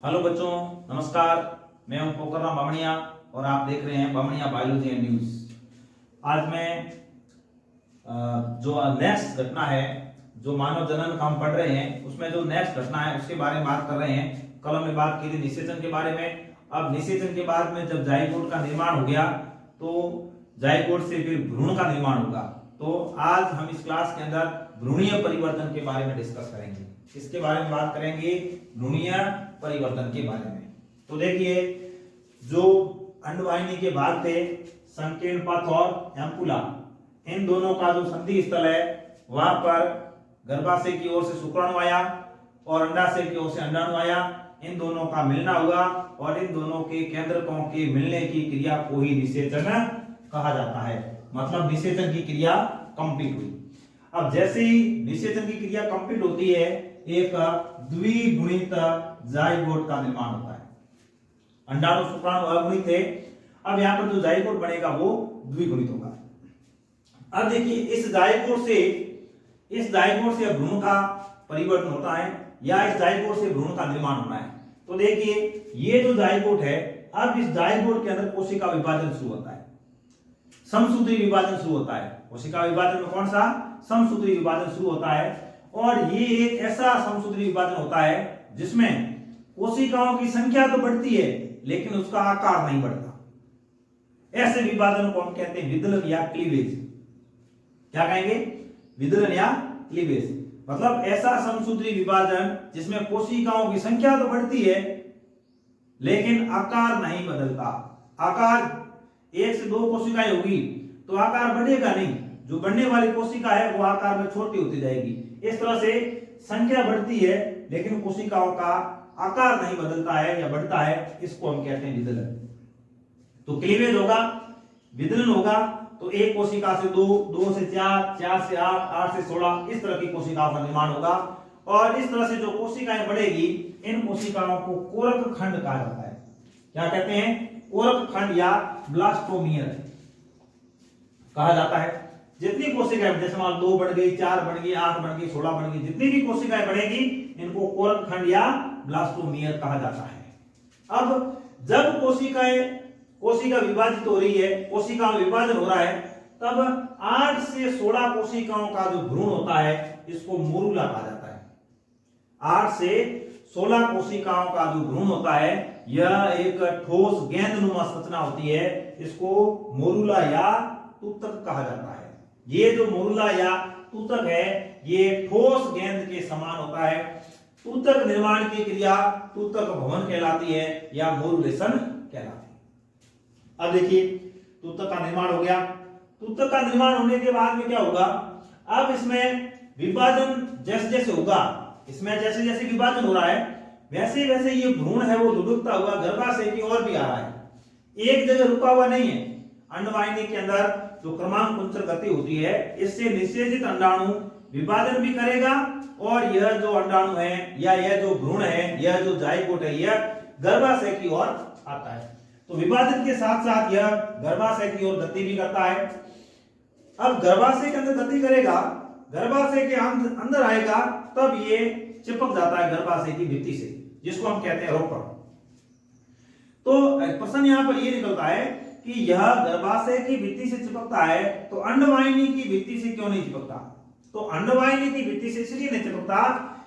Hello बच्चों, नमस्कार। मैं हूं पोखरराम बामणिया और आप देख रहे हैं बामणिया बायोलॉजी एंड न्यूज। आज मैं जो नेक्स्ट घटना है, जो मानव जनन का हम पढ़ रहे हैं, उसमें जो नेक्स्ट घटना है उसके बारे में बात कर रहे हैं। कल हमने बात की थी निषेचन के बारे में। अब निषेचन के बाद में जब जाइगोट का निर्माण हो गया तो जाइगोट से फिर भ्रूण का निर्माण होगा। तो आज हम इस क्लास के अंदर भ्रूणीय परिवर्तन के बारे में डिस्कस करेंगे। इसके बारे में बात करेंगे, भ्रूणीय परिवर्तन के बारे में। तो देखिए, जो अंडवाहिनी के भाग थे संकीर्ण पथ और एम्पुला, इन दोनों का जो संधि स्थल है वहां पर गर्भाशय की ओर से शुक्राणु आया और अंडाशय की ओर से अंडाणु आया। इन दोनों का मिलना हुआ और इन दोनों के केंद्रकों के मिलने की क्रिया को ही निषेचन कहा जाता है। मतलब निषेचन की क्रिया कंप्लीट हुई। अब जैसे ही निषेचन की क्रिया कंप्लीट होती है, एक द्विगुणित जाइगोट का निर्माण होता है। अंडाणु शुक्राणु अगुणित थे, अब यहाँ पर जो जाइगोट बनेगा वो द्विगुणित होगा। अब देखिए, इस जाइगोट से भ्रूण का परिवर्तन होता है या इस जाइगोट से भ्रूण का निर्माण होना है। तो देखिए, ये जो जाइगोट है, अब इस जाइगोट के अंदर कोशिका विभाजन शुरू होता है, समसूत्री विभाजन शुरू होता है। कोशिका विभाजन में कौन सा? समसूत्री विभाजन शुरू होता है। और ये एक ऐसा समसूत्री विभाजन होता है जिसमें कोशिकाओं की संख्या तो बढ़ती है लेकिन उसका आकार नहीं बढ़ता। ऐसे विभाजन को हम कहते हैं विदलन या क्लीवेज। क्या कहेंगे? विदलन या क्लीवेज। मतलब ऐसा समसूत्री विभाजन जिसमें कोशिकाओं की संख्या तो बढ़ती है लेकिन आकार नहीं बदलता। आकार, एक से दो कोशिकाएं होगी तो आकार बढ़ेगा नहीं, जो बढ़ने वाली कोशिका है वो आकार में छोटी होती जाएगी। इस तरह से संख्या बढ़ती है लेकिन कोशिकाओं का आकार नहीं बदलता है या बढ़ता है, इसको हम कहते हैं विदलन। तो क्लीवेज होगा, विदलन होगा, तो एक कोशिका से दो, दो से चार, चार से आठ, आठ से 16, इस तरह की कोशिकाओं का निर्माण होगा। और इस तरह से जो कोशिकाएं बढ़ेगी, इन कोशिकाओं को कोरक खंड कहा जाता है। क्या कहते हैं? कोरक खंड या ब्लास्टोमियर कहा जाता है। जितनी कोशिकाएं, जैसे मान 2 बढ़ गई, 4 बढ़ गई, 8 बढ़ गई, 16 बढ़ गई, जितनी भी कोशिकाएं बढ़ेगी इनको कोरक खंड या ब्लास्टोमियर कहा जाता है। अब जब कोशिका विभाजित हो रही है, कोशिका में विभाजन हो रहा है, तब 8 से 16 कोशिकाओं का जो भ्रूण होता है इसको मोरूला कहा जाता है। 8 से 16 कोशिकाओं का जो भ्रूण होता है, यह एक ठोस गेंदनुमा संरचना होती है, इसको मोरूला या तूतक कहा जाता है। ये जो मोरूला या तूतक है, ये ठोस गेंद के समान होता है। तूतक निर्माण की क्रिया तूतक भवन कहलाती है या मोरुलेशन कहलाती है। अब देखिए, तूतक का निर्माण हो गया। तूतक का निर्माण होने के बाद में क्या होगा? अब इसमें विभाजन जैसे जैसे होगा, इसमें जैसे जैसे विभाजन हो रहा है वैसे वैसे ये भ्रूण है वो लुढ़कता हुआ गर्भाशय की ओर भी आ रहा है। एक जगह रुका हुआ नहीं है। अंडवाहिनी के अंदर जो क्रमांकुंचर गति होती है, इससे निषेचित अंडाणु विभाजन भी करेगा और यह जो अंडाणु है या यह जो भ्रूण है, यह जो जाइगोट है, यह गर्भाशय की ओर आता है। तो विभाजन के साथ साथ यह गर्भाशय की ओर गति भी करता है। अब गर्भाशय के अंदर गति करेगा, गर्भाशय के अंदर आएगा, तब ये चिपक जाता है गर्भाशय की भित्ति से, जिसको हम कहते हैं रोपण। तो प्रश्न यहां पर ये निकलता है कि यह गर्भाशय की भित्ति से चिपकता है तो अंडवाहिनी की भित्ति से क्यों नहीं चिपकता? तो अंडवाहिनी की भित्ति से इसलिए नहीं चिपकता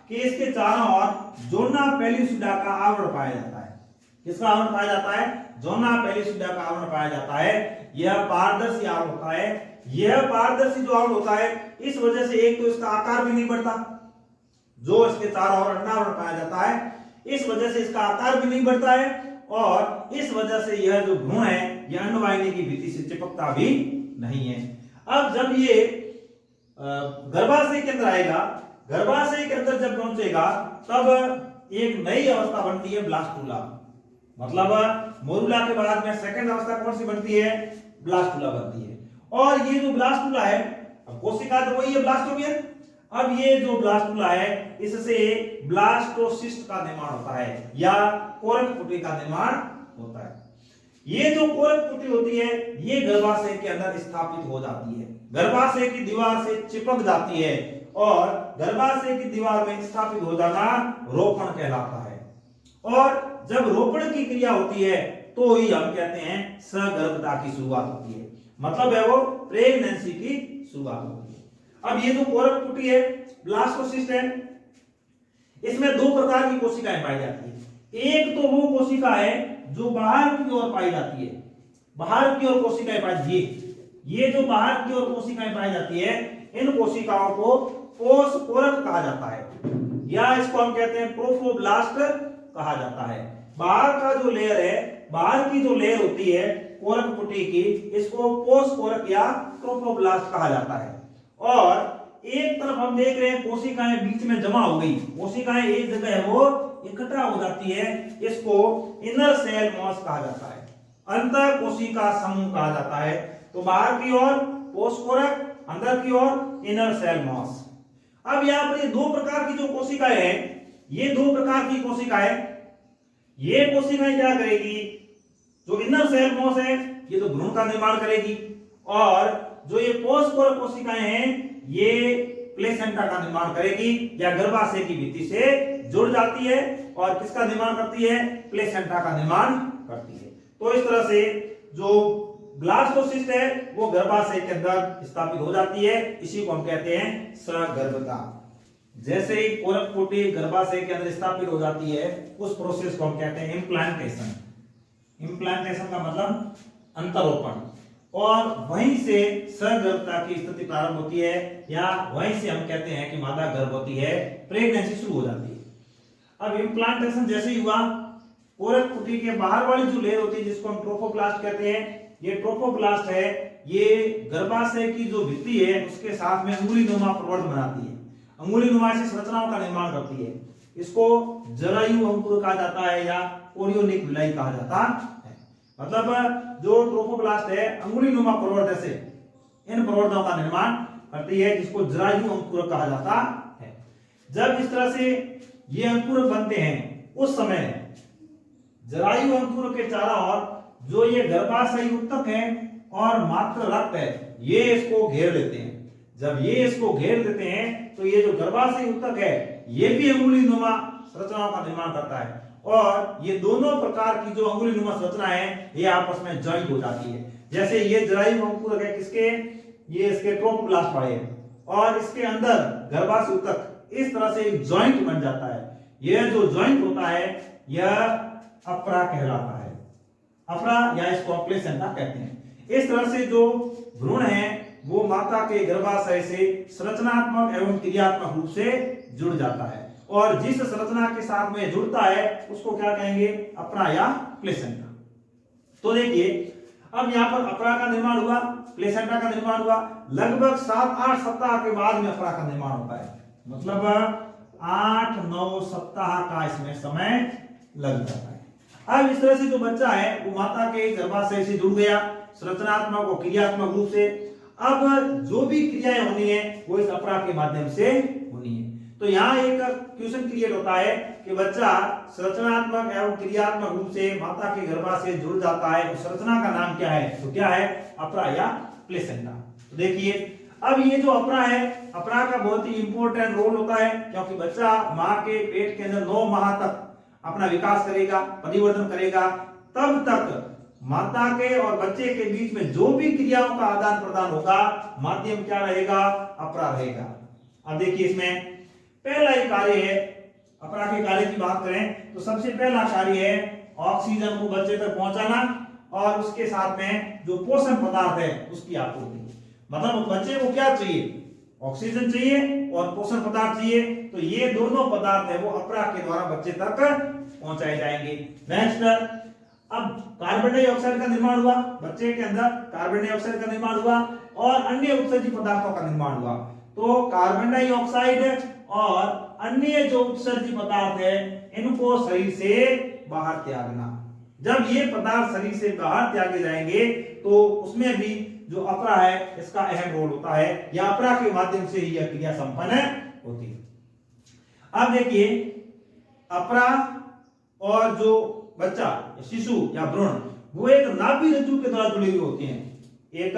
कि इसके चारों ओर जोना पेलिसुडा का आवरण पाया जाता है। किसका आवरण पाया जाता है? जोना पेलिसुडा का आवरण पाया जाता है। यह पारदर्शी आवरण होता है। यह पारदर्शी जो आवरण होता है, इस वजह से एक तो इसका आकार भी नहीं बढ़ता, जो इसके चारों ओर अंडावरण पाया जाता है, इस वजह से इसका आकार भी नहीं बढ़ता है और इस वजह से यह जो भ्रूण है यह अंडवाहिनी की भित्ति से चिपकता भी नहीं है। अब जब ये गर्भाशय के अंदर आएगा, गर्भाशय के अंदर जब पहुंचेगा, तब एक नई अवस्था बनती है, ब्लास्टुला। मतलब मोरूला के बाद में सेकंड अवस्था कौन सी बनती है? ब्लास्टुला बनती है। और ये जो ब्लास्टुला है, अब कोशिका तो वही है, ब्लास्टोमियर। अब ये जो ब्लास्टुला है, इससे ब्लास्टोसिस्ट का निर्माण होता है या कोरक पुटी का निर्माण होता है। ये जो कोरक पुटी होती है, ये गर्भाशय के अंदर स्थापित हो जाती है, गर्भाशय की दीवार से चिपक जाती है और गर्भाशय की दीवार में स्थापित हो जाना रोपण कहलाता है। और जब रोपण की क्रिया होती है तो ही हम कहते हैं सगर्भता की शुरुआत होती है, मतलब है वो प्रेगनेंसी की शुरुआत होती है। अब ये जो कोरक पुटी है, ब्लास्टोसिस्ट है, इसमें दो प्रकार की कोशिकाएं पाई जाती है। एक तो वो कोशिका है जो बाहर की ओर पाई जाती है, बाहर की ओर कोशिकाएं पाई जाती है। ये जो बाहर की ओर कोशिकाएं पाई जाती है, इन कोशिकाओं को पोषकोरक कहा जाता है, या इसको हम कहते हैं ट्रोफोब्लास्ट कहा जाता है। बाहर का जो लेयर है, बाहर की जो लेयर होती है कोरक पुटी की, इसको पोषकोरक या ट्रोफोब्लास्ट कहा जाता है। और एक तरफ हम देख रहे हैं कोशिकाएं बीच में जमा हो गई, कोशिकाएं एक जगह है वो इकट्ठा हो जाती है, इसको इनर सेल मॉस कहा जाता है, अंतर कोशिका समूह कहा जाता है। तो बाहर की ओर पोषकोरक, अंदर की ओर इनर सेल मॉस। अब यहां पर ये दो प्रकार की जो कोशिकाएं हैं, ये दो प्रकार की कोशिकाएं, ये कोशिकाएं क्या करेगी, जो इनर सेल मॉस है ये तो भ्रूण का निर्माण करेगी, और जो ये पोषकोरक कोशिकाएं हैं ये प्लेसेंटा का निर्माण करेगी, या गर्भाशय की भित्ति से जुड़ जाती है और किसका निर्माण करती है, प्लेसेंटा का निर्माण करती है। तो इस तरह से जो ब्लास्टोसिस्ट है वो गर्भाशय के अंदर स्थापित हो जाती है, इसी को हम कहते हैं सगर्भता। जैसे ही कोरक पुटी गर्भाशय के अंदर स्थापित हो जाती है, उस प्रोसेस को हम कहते हैं इम्प्लांटेशन। इम्प्लांटेशन का मतलब अंतरोपण, और वहीं से सगर्भता की स्थिति प्रारंभ होती है, या वहीं से हम कहते हैं कि मादा गर्भ होती है, प्रेगनेंसी शुरू हो जाती है। अब इम्प्लांटेशन जैसे ही हुआ, कोरक पुटी के बाहर वाली जो लेयर होती है जिसको हम ट्रोफोब्लास्ट कहते हैं, ये ट्रोफोब्लास्ट है, ये गर्भाशय की जो भित्ति है उसके साथ में अंगुलीनुमा प्रवर्ध बनाती है, अंगुलीनुमा से संरचनाओं का निर्माण करती है। इसको जरायु अंकुर कहा जाता है या ओरियोनिक विलाई कहा जाता है। मतलब जो ट्रोफोब्लास्ट है अंगुलीनुमा प्रवर्ध से इन प्रवर्धों का निर्माण करती है, जिसको जरायु अंकुर कहा जाता है। जब इस तरह से ये अंकुर बनते हैं, उस समय जरायु अंकुर के चारों ओर जो ये गर्भाशय ऊतक है और मात्र रक्त है, ये इसको घेर लेते हैं। जब ये इसको घेर लेते हैं तो ये जो गर्भाशय ऊतक है ये भी अंगुलीनुमा संरचनाओं का निर्माण करता है, और ये दोनों प्रकार की जो अंगुलीनुमा संरचना है ये आपस में जॉइंट हो जाती है। जैसे ये जरायु अंकुरक है किसके, ये इसके ट्रोफोब्लास्ट वाले हैं, और इसके अंदर गर्भाशय ऊतक इस तरह से एक जॉइंट बन जाता है। यह जो जॉइंट होता है यह अपरा कहलाता है, अपरा या इसको प्लेसेंटा कहते हैं। इस तरह से जो भ्रूण है वो माता के गर्भाशय से संरचनात्मक एवं क्रियात्मक रूप से जुड़ जाता है, और जिस संरचना के साथ में जुड़ता है उसको क्या कहेंगे, अपरा या प्लेसेंटा। तो देखिए अब यहाँ पर अपरा का निर्माण हुआ, प्लेसेंटा का निर्माण हुआ, लगभग 7-8 सप्ताह के बाद में अपरा का निर्माण होता है, मतलब 8-9 सप्ताह का इसमें समय लग जाता है। अब इस तरह से जो बच्चा है वो माता के गर्भाशय से जुड़ गया संरचनात्मक और क्रियात्मक रूप से। अब जो भी क्रियाएं होनी है वो इस अपरा के माध्यम से होनी है। तो यहाँ एक क्वेश्चन क्रिएट होता है कि बच्चा संरचनात्मक एवं क्रियात्मक रूप से माता के गर्भाशय जुड़ जाता है, तो संरचना का नाम क्या है, तो क्या है, अपरा या प्लेसेंटा। तो देखिए अब ये जो अपरा है, अपरा का बहुत ही इंपॉर्टेंट रोल होता है, क्योंकि बच्चा माँ के पेट के अंदर 9 माह तक अपना विकास करेगा, परिवर्तन करेगा, तब तक माता के और बच्चे के बीच में जो भी क्रियाओं का आदान प्रदान होगा, माध्यम क्या रहेगा, अपरा रहेगा। अब देखिए इसमें पहला ही कार्य है, अपरा के कार्य की बात करें तो सबसे पहला कार्य है ऑक्सीजन को बच्चे तक पहुंचाना, और उसके साथ में जो पोषण पदार्थ है उसकी आपूर्ति। मतलब बच्चे को क्या चाहिए, ऑक्सीजन चाहिए और पोषण पदार्थ चाहिए, तो ये दोनों पदार्थ है वो अपरा के द्वारा बच्चे तक पहुंचाए जाएंगे। नेक्स्ट, अब कार्बन डाइऑक्साइड का निर्माण हुआ, बच्चे के अंदर कार्बन डाइऑक्साइड का निर्माण हुआ और अन्य उत्सर्जी पदार्थों का निर्माण हुआ। तो कार्बन डाइऑक्साइड और अन्य जो उत्सर्जी पदार्थ है इनको शरीर से बाहर त्यागना। जब ये पदार्थ शरीर से बाहर त्यागे जाएंगे तो उसमें भी जो अपरा है इसका अहम रोल होता है, या अपरा के माध्यम से ही यह क्रिया संपन्न होती है। अब देखिए अपरा और जो बच्चा, शिशु या भ्रूण, वो एक नाभि रज्जु के द्वारा जुड़े हुए होते हैं, एक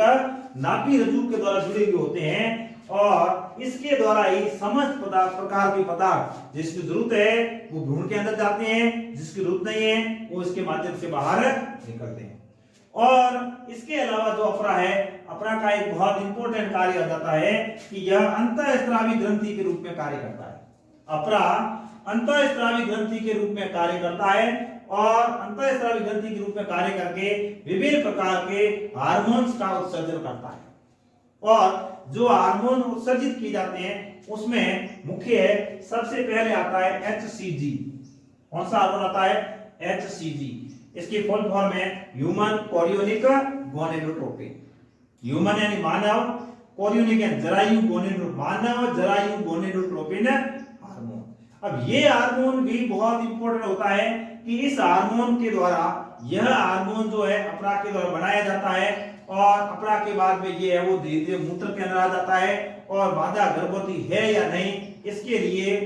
नाभि रज्जु के द्वारा जुड़े हुए होते हैं, और इसके द्वारा ही समस्त प्रकार के पदार्थ जिसकी जरूरत है वो भ्रूण के अंदर जाते हैं, जिसकी जरूरत नहीं है वो इसके माध्यम से बाहर निकलते हैं। और इसके अलावा जो अफरा है, अफरा का एक बहुत इंपॉर्टेंट कार्य हो जाता है कि यह अंतःस्रावी ग्रंथि के रूप में कार्य करता है। अफरा अंतःस्रावी ग्रंथि के रूप में कार्य करता है और अंतःस्रावी ग्रंथि के रूप में कार्य करके विभिन्न प्रकार के हार्मोन्स का उत्सर्जन करता है। और जो हार्मोन उत्सर्जित किए जाते हैं उसमें मुख्य है, सबसे पहले आता है HCG। कौन सा हार्मोन आता है? HCG। इसकी फुल फॉर्म है ह्यूमन कोरियोनिक गोनेडोट्रोपिन। ह्यूमन यानी मानव, कोरियोनिक यानी जरायु, मानव जरायु गोनेडोट्रोपिन हार्मोन। अब ये हार्मोन भी बहुत इंपॉर्टेंट होता है कि इस हार्मोन के द्वारा, यह हार्मोन जो है अफरा के द्वारा बनाया जाता है और अफरा के बाद में ये है वो धीरे धीरे मूत्र के अंदर आ जाता है और मादा गर्भवती है या नहीं इसके लिए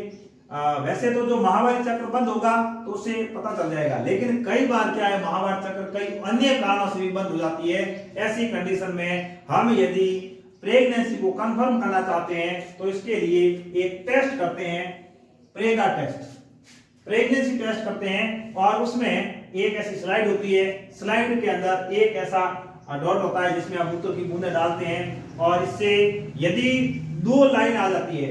वैसे तो जो माहवारी चक्र बंद होगा तो उसे पता चल जाएगा, लेकिन कई बार क्या है माहवारी चक्र कई अन्य कारणों से भी बंद हो जाती है। ऐसी कंडीशन में हम यदि प्रेगनेंसी को कंफर्म करना चाहते हैं तो इसके लिए एक टेस्ट करते हैं, प्रेगा टेस्ट, प्रेगनेंसी टेस्ट करते हैं। और उसमें एक ऐसी स्लाइड होती है, स्लाइड के अंदर एक ऐसा डॉट होता है जिसमें आप मूत्र की बूंदें डालते हैं और इससे यदि 2 लाइन आ जाती है,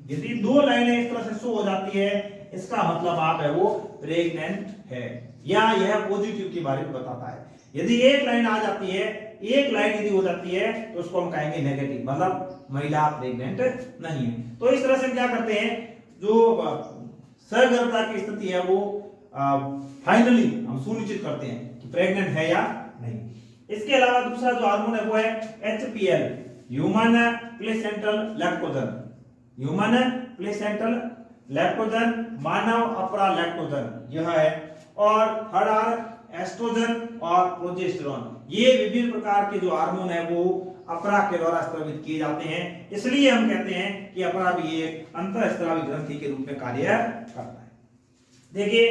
यदि 2 लाइनें इस तरह से शो हो जाती है, इसका मतलब आप है वो प्रेग्नेंट है या यह पॉजिटिव के बारे में बताता है। यदि 1 लाइन आ जाती है, 1 लाइन यदि हो जाती है तो उसको हम कहेंगे नेगेटिव, मतलब महिला प्रेग्नेंट नहीं है। तो इस तरह से क्या करते हैं, जो सगर्भता की स्थिति है वो फाइनली हम सुनिश्चित करते हैं कि प्रेग्नेंट है या नहीं। इसके अलावा दूसरा जो हार्मोन है वो है HPL, human placental lactogen. Human placental lactogen, मानव अफरा लैक्टोजन यह है। और थर्ड एस्ट्रोजन और प्रोजेस्टेरोन, ये विभिन्न प्रकार के जो हार्मोन है वो अफरा के द्वारा स्रावित किए जाते हैं। इसलिए हम कहते हैं कि अफरा भी एक अंतःस्रावी ग्रंथि के रूप में कार्य करता है। देखिए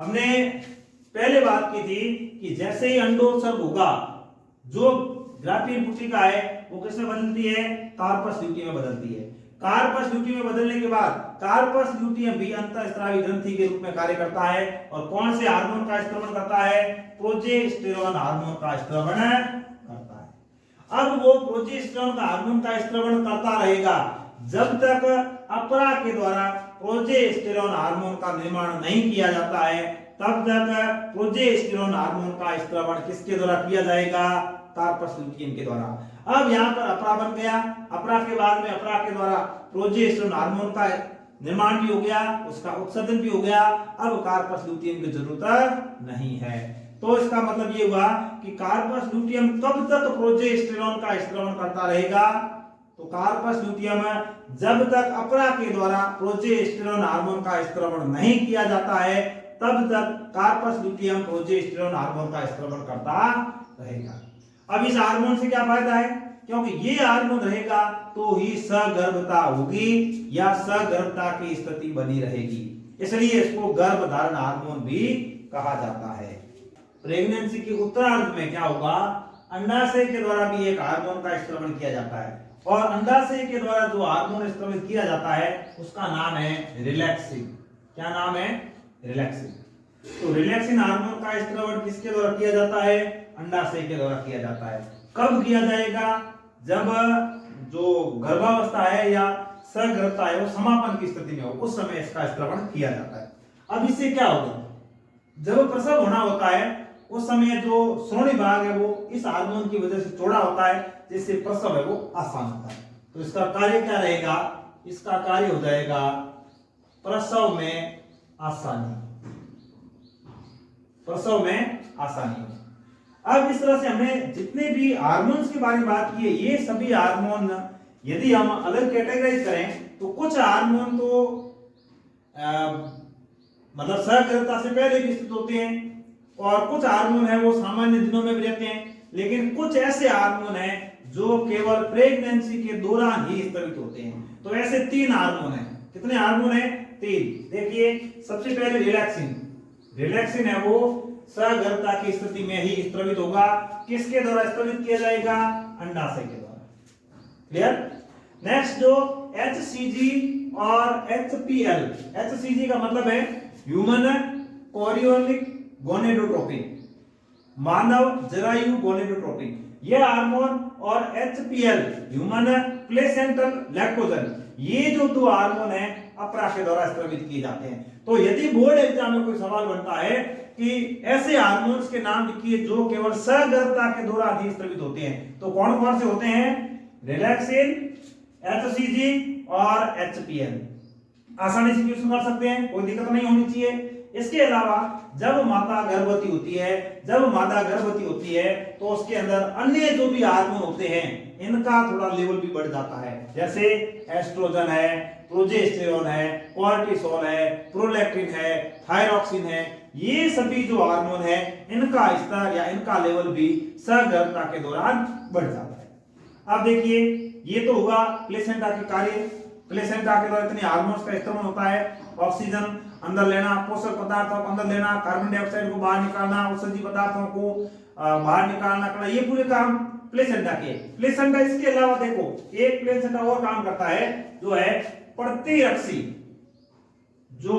हमने पहले बात की थी कि जैसे ही अंडोत्सर्ग होगा, जो ग्राफीन पुटिका है वो किसमें बदलती है? कार्पस ल्यूटियम में बदलती है। कार्पस ल्यूटियम में बदलने के बाद कार्पस ल्यूटियम भी अंतःस्रावी ग्रंथि के रूप में कार्य करता है और कौन से हार्मोन का स्त्रवण करता है? प्रोजेस्टेरोन हार्मोन का स्त्रवण करता है। अब वो प्रोजेस्टेरोन का हार्मोन का स्त्रवण करता रहेगा जब तक अफरा के द्वारा प्रोजेस्टेरोन हार्मोन का निर्माण नहीं किया जाता है, तब तक प्रोजेस्टेरोन हार्मोन का स्त्रवण किसके द्वारा किया जाएगा? कार्पस ल्यूटियम के द्वारा। अब यहाँ पर अफरा बन गया, अफरा के बाद में अफरा के द्वारा प्रोजेस्टेरोन हार्मोन का निर्माण भी हो गया, उसका उत्सर्जन भी हो गया। अब कार्पस ल्यूटियम की जरूरत नहीं है। तो इसका मतलब ये हुआ कि कार्पस ल्यूटियम कब तक प्रोजेस्टेरोन का स्त्रवण करता रहेगा? तो कार्पस ल्यूटियम जब तक अफरा के द्वारा प्रोजेस्टेरोन हार्मोन का स्त्रवण नहीं किया जाता है, तब तक कार्पस ल्यूटियम प्रोजेस्टेरोन हार्मोन का स्त्रवण करता रहेगा। अब इस हार्मोन से क्या फायदा है? क्योंकि ये हार्मोन रहेगा तो ही सगर्भता होगी या सगर्भता की स्थिति बनी रहेगी, इसलिए इसको गर्भधारण हार्मोन भी कहा जाता है। प्रेगनेंसी के उत्तरार्ध में क्या होगा? अंडाशय के द्वारा भी एक हार्मोन का स्त्रवण किया जाता है और अंडाशय के द्वारा जो हार्मोन स्त्रवित किया जाता है उसका नाम है रिलैक्सिन। क्या नाम है? रिलैक्सिन। तो रिलैक्सिन हार्मोन का स्त्रवण किसके द्वारा किया जाता है? अंडाशय के द्वारा किया जाता है। कब किया जाएगा? जब जो गर्भावस्था है या सगर्भता है वो समापन की स्थिति में हो, उस समय इसका स्त्रवण किया जाता है। अब इससे क्या होगा? जब प्रसव होना होता है उस समय जो श्रोणि भाग है वो इस हार्मोन की वजह से चौड़ा होता है, जिससे प्रसव है वो आसान होता है। तो इसका कार्य क्या रहेगा? इसका कार्य हो जाएगा प्रसव में आसानी, प्रसव में आसानी। अब इस तरह से हमने जितने भी हार्मोन्स के बारे में बात की है, ये सभी हार्मोन यदि हम अलग कैटेगराइज करें तो कुछ हार्मोन तो मतलब सहगर्भता से पहले भी स्थित होते हैं और कुछ हार्मोन है वो सामान्य दिनों में भी रहते हैं, लेकिन कुछ ऐसे हार्मोन हैं जो केवल प्रेगनेंसी के दौरान ही स्रावित होते हैं। तो ऐसे 3 हार्मोन हैं। कितने हार्मोन हैं? 3। देखिए सबसे पहले रिलैक्सिन। रिलैक्सिन है वो सगर्भता की स्थिति में ही स्रावित होगा। किसके द्वारा स्रावित किया जाएगा? अंडाशय के द्वारा। क्लियर? नेक्स्ट जो HCG और HPL, HCG का मतलब है ह्यूमन कोरियोनिक गोनेडोट्रोपिन, मानव जरायु गोनेडोट्रोपिन, ये हार्मोन, और HPL ह्यूमन प्लेसेंटल लैक्टोजन, ये जो दो हार्मोन है अपरा के द्वारा स्रावित किए जाते हैं। तो यदि बोर्ड एग्जाम में कोई सवाल बनता है कि ऐसे हार्मोन्स के नाम लिखिए जो केवल सगर्भता के दौरान ही स्रावित होते हैं, तो कौन कौन से होते हैं? रिलैक्सिन, HCG और HPL। आसानी से क्वेश्चन कर सकते हैं, कोई दिक्कत नहीं होनी चाहिए। इसके अलावा जब माता गर्भवती होती है तो उसके अंदर अन्य जो भी हार्मोन होते हैं इनका थोड़ा लेवल भी बढ़ जाता है, जैसे एस्ट्रोजन है, प्रोजेस्टेरोन है, कोर्टिसोल है, प्रोलैक्टिन है, थायरॉक्सिन है, ये सभी जो हार्मोन है इनका स्तर या इनका लेवल भी सगर्भता के दौरान बढ़ जाता है। अब देखिए, ये तो हुआ प्लेसेंटा के कार्य। प्लेसेंटा के द्वारा इतने हार्मोन्स का इस्तेमाल होता है, ऑक्सीजन अंदर लेना, पोषक पदार्थों को अंदर लेना, कार्बन डाइऑक्साइड को बाहर निकालना, औषधि पदार्थों को बाहर निकालना करना, ये पूरे काम प्लेसेंटा के। प्लेसेंटा इसके अलावा देखो एक प्लेसेंटा और काम करता है, जो है प्रतिरक्षी। जो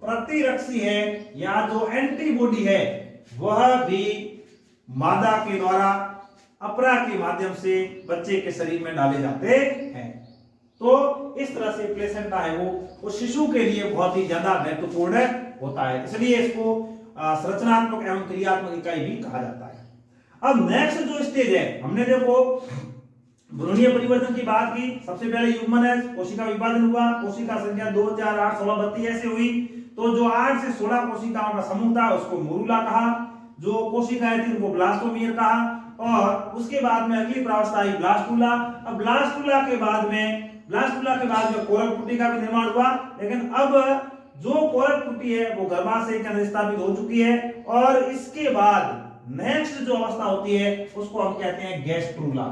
प्रतिरक्षी है या जो एंटीबॉडी है वह भी मादा के द्वारा अपरा के माध्यम से बच्चे के शरीर में डाले जाते हैं। तो इस तरह से प्लेसेंटा है वो शिशु के लिए बहुत ही ज्यादा महत्वपूर्ण होता है, इसलिए इसको संरचनात्मक एवं क्रियात्मक इकाई भी कहा जाता है। अब नेक्स्ट जो स्टेज है, हमने देखो भ्रूणीय परिवर्तन की बात की। सबसे पहले युग्मन है, कोशिका विभाजन हुआ, कोशिका संख्या 2, 4, 8, 16, 32 ऐसे हुई। तो जो 8 से 16 कोशिकाओं का समूह था उसको मोरूला कहा, जो कोशिकाएं थी उनको ब्लास्टोमियर कहा, और उसके बाद में अगली प्रावस्था आई ब्लास्टुला। अब ब्लास्टुला के बाद में कोरक पुटी का भी निर्माण हुआ, लेकिन अब जो कोरक पुटी है वो गर्भाशय के अंदर स्थापित हो चुकी है, और इसके बाद नेक्स्ट जो अवस्था होती है उसको हम कहते हैं गैस्ट्रूला।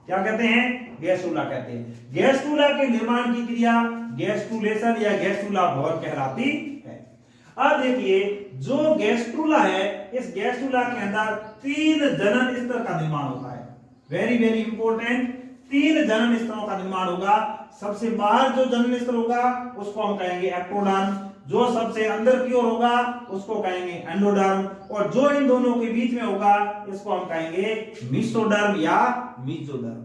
क्या कहते हैं? गैस्ट्रूला कहते हैं। गैस्ट्रूला के निर्माण की क्रिया गैस्ट्रुलेशन या गैस्ट्रूला भवन कहलाती है। अब देखिए, जो गैस्ट्रूला है, इस गैस्ट्रूला के अंदर 3 जनन स्तर का निर्माण होता है। वेरी वेरी इंपॉर्टेंट, 3 जनन स्तरों का निर्माण होगा। सबसे बाहर जो जनन स्तर होगा उसको हम कहेंगे एक्टोडर्म, जो सबसे अंदर की ओर होगा उसको कहेंगे एंडोडर्म, और जो इन दोनों के बीच में होगा इसको हम कहेंगे मेसोडर्म या मेसोडर्म।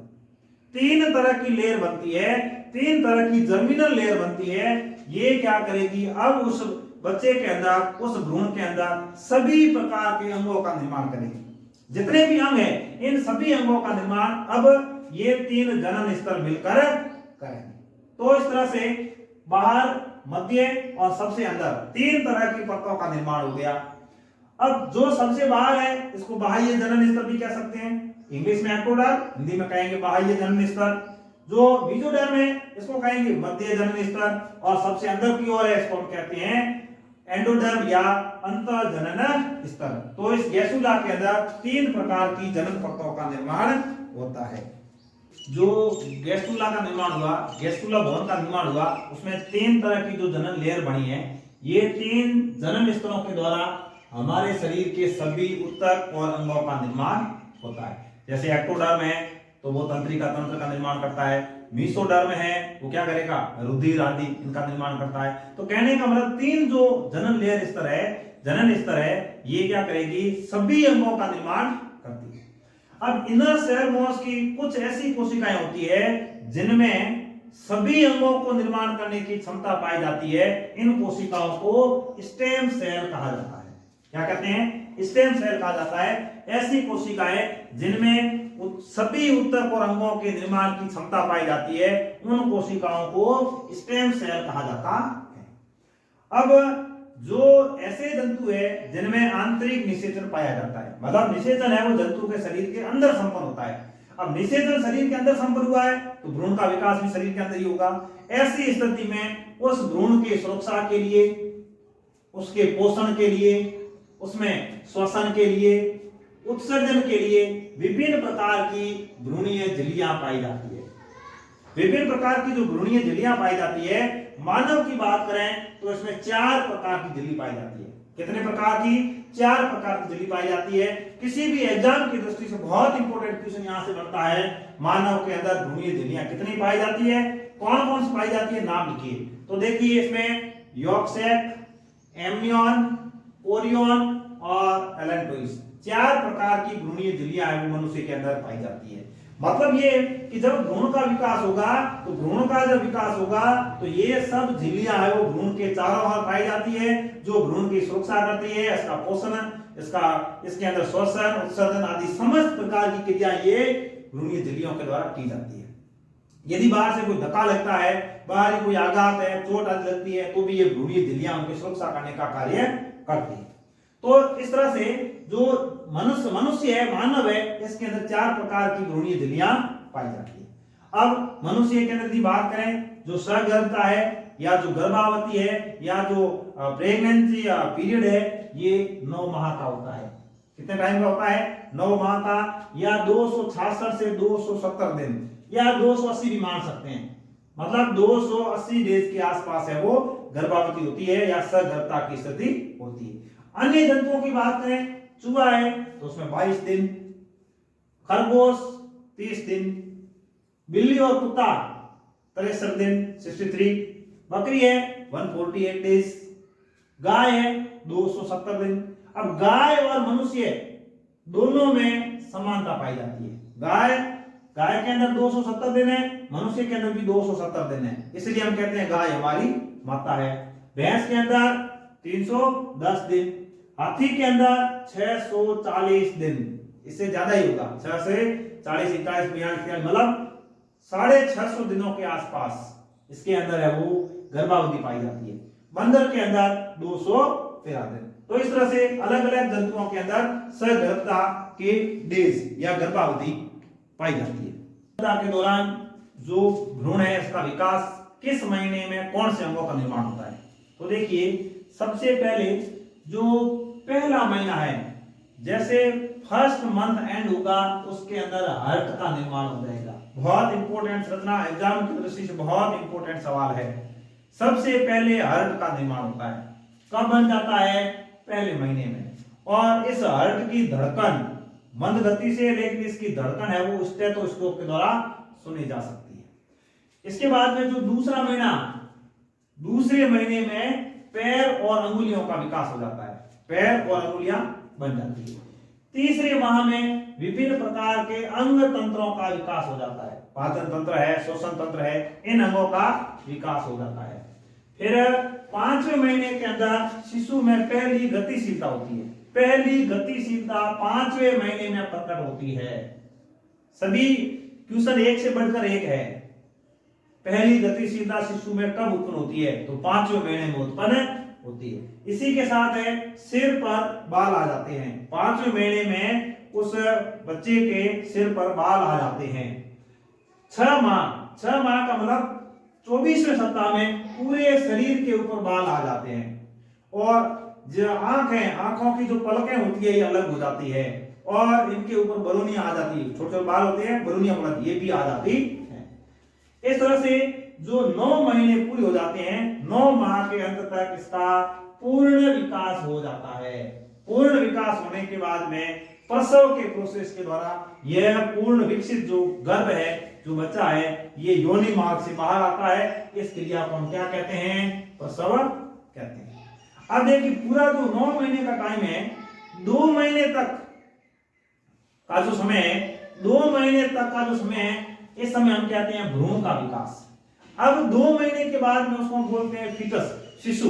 3 तरह की लेयर बनती है, 3 तरह की जर्मिनल लेयर बनती है। ये क्या करेगी? अब उस बच्चे के अंदर, उस भ्रूण के अंदर सभी प्रकार के अंगों का निर्माण करेगी। जितने भी अंग हैं इन सभी अंगों का निर्माण अब ये 3 जनन स्तर मिलकर करेंगे। तो इस तरह से बाहर, मध्य और सबसे अंदर 3 तरह की परतों का निर्माण हो गया। अब जो सबसे बाहर है इसको बाह्य जनन स्तर भी कह सकते हैं, इंग्लिश में एक्टोडर्म, हिंदी में कहेंगे बाह्य जनन स्तर। जो मेसोडर्म है इसको कहेंगे मध्य जनन स्तर, और सबसे अंदर की ओर है इसको हम कहते हैं एंडोडर्म या अंतर जनन स्तर। तो इस गैस्ट्रूला के अंदर 3 प्रकार की जनन परतों का निर्माण होता है। जो गैस्ट्रूला का निर्माण हुआ, गैस्ट्रूला भवन का निर्माण हुआ, उसमें 3 तरह की जो जनन लेयर बनी है, ये 3 जनन स्तरों के द्वारा हमारे शरीर के सभी ऊतक और अंगों का निर्माण होता है। जैसे एक्टोडर्म है तो वो तंत्रिका तंत्र का निर्माण करता है, मेसोडर्म है वो क्या करेगा? रुधिर आदि इनका निर्माण करता है। तो कहने का मतलब 3 जो जनन लेयर स्तर है, जनन स्तर है, ये क्या करेगी? सभी अंगों का निर्माण करती है। अब इनर सेल मॉस की कुछ ऐसी कोशिकाएं होती है जिनमें सभी अंगों को निर्माण करने की क्षमता पाई जाती है। इन कोशिकाओं को स्टेम सेल कहा जाता है। क्या कहते हैं? स्टेम सेल कहा जाता है। ऐसी कोशिकाएं जिनमें सभी ऊतक और अंगों के निर्माण की क्षमता पाई जाती है, उन कोशिकाओं को स्टेम सेल कहा जाता है। अब जो ऐसे जंतु है जिनमें आंतरिक निषेचन पाया जाता है, मतलब निषेचन है वो जंतु के शरीर के अंदर संपन्न होता है। अब निषेचन शरीर के अंदर संपन्न हुआ है तो भ्रूण का विकास भी शरीर के अंदर ही होगा। ऐसी स्थिति में उस भ्रूण की सुरक्षा के लिए, उसके पोषण के लिए, उसमें श्वसन के लिए, उत्सर्जन के लिए विभिन्न प्रकार की भ्रूणीय झिल्लियां पाई जाती है। विभिन्न प्रकार की जो भ्रूणीय झिल्लियां पाई जाती है, मानव की बात करें तो इसमें 4 प्रकार की झिल्ली पाई जाती है। कितने प्रकार की? 4 प्रकार की झिल्ली पाई जाती है। किसी भी एग्जाम की दृष्टि से बहुत इंपॉर्टेंट क्वेश्चन यहां से बनता है, मानव के अंदर भ्रूणीय झिल्लियां कितनी पाई जाती है, कौन कौन सी पाई जाती है, नाम लिखिए। तो देखिए इसमें यॉर्क सैक, एमनियन, ओरियन और एलेंटोइस, 4 प्रकार की भ्रूणीय झिल्लियां हैं वो मनुष्य के अंदर पाई जाती है। मतलब ये कि जब भ्रूण का विकास होगा, तो भ्रूण का जब विकास होगा तो ये सब झिल्लियां है वो भ्रूण के चारों ओर पाई जाती है, जो भ्रूण की सुरक्षा करती है, इसका पोषण, इसके अंदर श्वसन, उत्सर्जन आदि समस्त प्रकार की क्रियाएं ये भ्रूणीय झिल्लियों के द्वारा की जाती है। यदि बाहर से कोई धक्का लगता है, बाहर कोई आघात है, चोट आदि लगती है, तो भी ये भ्रूणीय झिल्लियां उनकी सुरक्षा करने का कार्य करती है। तो इस तरह से जो मनुष्य है, मानव है, इसके अंदर 4 प्रकार की भ्रूणीय झिल्लियां पाई जाती है। अब मनुष्य के अंदर की बात करें, जो सगर्भता है या जो गर्भावती है या जो प्रेगनेंसी पीरियड है, ये 9 माह का होता है। कितने टाइम का होता है? 9 माह का, या 266 से 270 दिन या 280 भी मान सकते हैं। मतलब 280 डेज के आसपास है वो गर्भावती होती है या सगर्भता की स्थिति होती है। अन्य जंतुओं की बात करें, चूहा है तो उसमें 22 दिन, खरगोश 30 दिन, बिल्ली और कुत्ता 63 दिन 63, बकरी है 148 डेज, गाय है 270 दिन। अब गाय और मनुष्य दोनों में समानता पाई जाती है। गाय के अंदर 270 दिन है, मनुष्य के अंदर भी 270 दिन है, इसलिए हम कहते हैं गाय हमारी माता है। भैंस के अंदर 310 दिन, हाथी के अंदर 640 दिन, इससे ज्यादा ही होगा, 6 से 40, 41, 42, मतलब 650 दिनों के आसपास इसके अंदर है वो गर्भावधि पाई जाती है। बंदर के अंदर 213 दिन। तो इस तरह से अलग अलग जंतुओं के अंदर सगर्भता के डेज या गर्भावधि पाई जाती है। गर्भता के दौरान जो भ्रूण है इसका विकास किस महीने में कौन से अंगों का निर्माण होता है? तो देखिए, सबसे पहले जो पहला महीना है, जैसे फर्स्ट मंथ एंड होगा, उसके अंदर हार्ट का निर्माण हो जाएगा। बहुत इंपॉर्टेंट संरचना, एग्जाम की दृष्टि से बहुत इंपॉर्टेंट सवाल है। सबसे पहले हार्ट का निर्माण होता है। कब बन जाता है? पहले महीने में। और इस हार्ट की धड़कन मंद गति से, लेकिन इसकी धड़कन है वो स्टेथोस्कोप के द्वारा सुनी जा सकती है। इसके बाद में जो दूसरा महीना, दूसरे महीने में पैर और अंगुलियों का विकास हो जाता है, पैर और अंगुलियां बन जाती है। तीसरे माह में विभिन्न प्रकार के अंग तंत्रों का विकास हो जाता है, पाचन तंत्र है, श्वसन तंत्र है, इन अंगों का विकास हो जाता है। फिर 5वें महीने के अंदर शिशु में पहली गतिशीलता होती है। पहली गतिशीलता 5वें महीने में प्रकट होती है। सभी क्वेश्चन एक से बढ़कर एक है। पहली गतिशीलता शिशु में कब उत्पन्न होती है? तो 5वें महीने में उत्पन्न होती है। इसी के साथ है सिर पर बाल आ जाते हैं। 5वें महीने में उस बच्चे के सिर पर बाल आ जाते हैं। 6 माह का मतलब 24वें सप्ताह में पूरे शरीर के ऊपर बाल आ जाते हैं। और जो आंख है, आंखों की जो पलकें होती है ये अलग हो जाती है और इनके ऊपर बलूनियां आ जाती है। छोटे छोटे बाल होते हैं, बलूनियां ये भी आ जाती है। इस तरह से जो 9 महीने पूरे हो जाते हैं, 9 माह के अंत तक इसका पूर्ण विकास हो जाता है। पूर्ण विकास होने के बाद में प्रसव के प्रोसेस के द्वारा यह पूर्ण विकसित जो गर्भ है, जो बच्चा है, ये योनि मार्ग से बाहर आता है। इस क्रिया को हम क्या कहते हैं? प्रसव कहते हैं। अब देखिए, पूरा जो 9 महीने का टाइम है, 2 महीने तक का जो समय है, 2 महीने तक का जो समय है, इस समय हम कहते हैं भ्रूण का विकास। अब 2 महीने के बाद में उसको हम बोलते हैं फीटस, शिशु,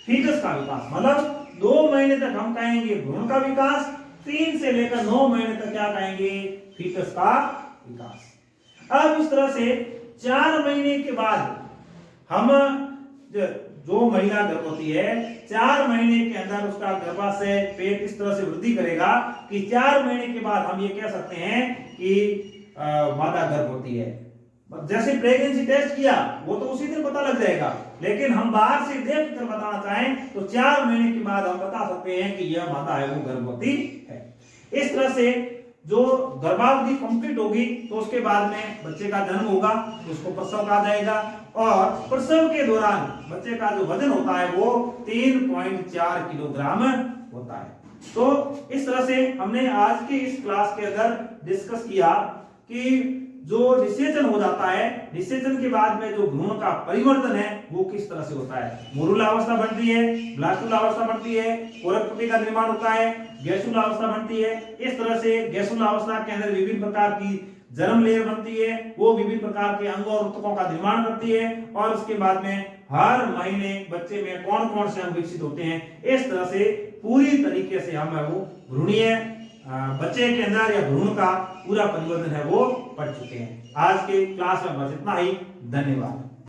फीटस का विकास। मतलब 2 महीने तक हम कहेंगे भ्रूण का विकास, 3 से लेकर 9 महीने तक क्या कहेंगे? फीटस का विकास। अब इस तरह से 4 महीने के बाद हम जो महिला गर्भवती है, 4 महीने के अंदर उसका गर्भाशय पेट इस तरह से वृद्धि करेगा कि 4 महीने के बाद हम ये कह सकते हैं कि मादा गर्भवती है। जैसे प्रेगनेंसी टेस्ट किया वो तो उसी दिन पता लग जाएगा, लेकिन हम बाहर से देख कर बताना चाहें तो 4 महीने के बाद हम बता सकते हैं कि यह मादा है वो गर्भवती है। इस तरह से जो गर्भावधि कंप्लीट होगी तो उसके बाद में बच्चे का जन्म होगा, तो उसको प्रसव कहा जाएगा। और प्रसव के दौरान बच्चे का जो वजन होता है वो 3.4 किलोग्राम होता है। तो इस तरह से हमने आज के इस क्लास के अंदर डिस्कस किया कि जो निषेचन हो जाता है, निषेचन के बाद में जो भ्रूण का परिवर्तन है वो किस तरह से होता है। मोरुला अवस्था बनती है, ब्लास्टुला अवस्था बनती है, कोरकपुटी का निर्माण होता है, गैसुला अवस्था बनती है। इस तरह से गैसुला अवस्था के अंदर विभिन्न प्रकार की जर्म लेयर बनती है, वो विभिन्न प्रकार के अंगों और ऊतकों का निर्माण करती है और उसके बाद में हर महीने बच्चे में कौन कौन से अंग विकसित होते हैं। इस तरह से पूरी तरीके से हम वो भ्रूणीय बच्चे के अंदर या भ्रूण का पूरा परिवर्तन है वो पढ़ चुके हैं। आज के क्लास में बस इतना ही। धन्यवाद।